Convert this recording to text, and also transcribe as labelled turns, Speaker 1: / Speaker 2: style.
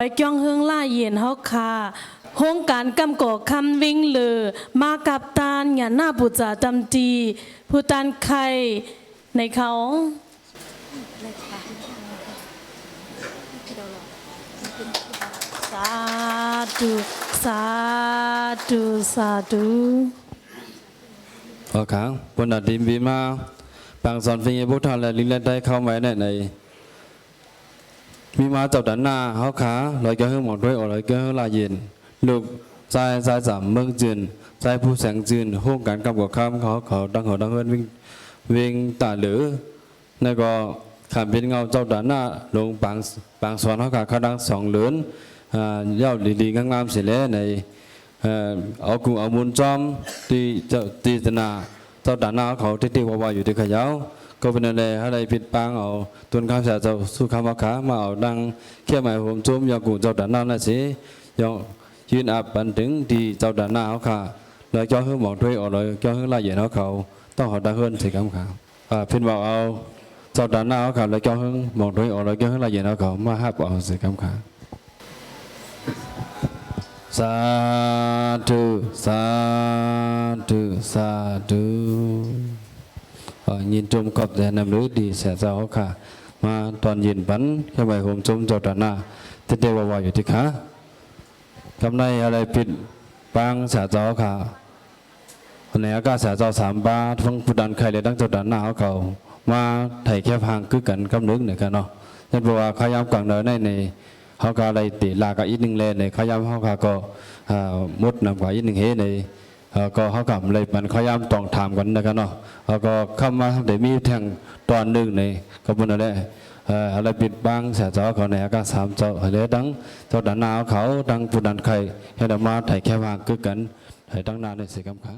Speaker 1: ไปจ้องเฮืองล่าเย็นเฮาคาโครงการกำก่อคำวิ่งเลือมากับตานหยาหน้าปุจาจำจีผู้ตานไข่ในเขาสาธุสาธุสาธุ
Speaker 2: ở kháng quân đạt tìm vì mà bằng sòn phình bút thằng là linh lên đây không mấy này vì mà chậu đàn na họ khá lời cái hương một đôi ở lời cái hương là gì lục sai sai giảm mương truyền sai phu sáng truyền hôn cán cầm của kham họ đang hơn vinh vinh tả lữ này có khám biến ngao chậu đàn na lùng bằng sòn họ khá đang sòng lớn giao lì ngang ngang xí lẽ này ở cùng ở muôn trăm thì thì thế nào chậu đàn na họที่ว่าอยู่ที่ขยาวก็เป็นอะไรอะไรผิดปางเอาตุนข้าวสารเจ้าสุขามขามาเอาดังเขี่ยหมายผมจุ่มยากูเจ้าด่านหน้าน่ะสิยองยืนอับปันถึงที่เจ้าด่านหน้าเขาค่ะเลยเจ้าหื้อหมอกด้วยเอาเลยเจ้าหื้อลายใหญ่เขาต้องหอดังเฮิร์นสิครับค่ะเพิ่นบอกเอาเจ้าด่านหน้าเขาค่ะเลยเจ้าหื้อหมอกด้วยเอาเลยเจ้าหื้อลายใหญ่เขามาฮับเอาสิครับค่ะสาธุสาธุสาธุnhìn chung cọp để nằm lưới đi sẽ ra họ cả mà toàn nhìn bắn cái bài hôm chung cho đàn na thế đều vào vào thì khá hôm nay ở đây pin bang sẽ ra cả hôm nay cả sẽ ra 3 phong phụ đàn khai để đăng cho đàn na họ cầu mà thầy khép hàng cứ cần cắm nước này cả nó nên vừa khai âm quảng đời này họ cả đây tỷ là cả ítนึงlên này khai âm họ cả có một nằm cả ítนึงhết nàyก็เขากำเลยมันเขาย้ำต้องถามกันนะครับเนาะก็เข้ามาเดี๋ยวมีแทงตอนหนึ่งในก็เป็นอะไรอะไรปิดบังเสียเจ้าเขาเนี่ยก็3เจ้าอะไรดังเจ้าด่านนาเขาดังผู้ดันไข่ให้ดมาถ่ายแค่วางกึกกันถ่ายตั้งนานในเสียกำขา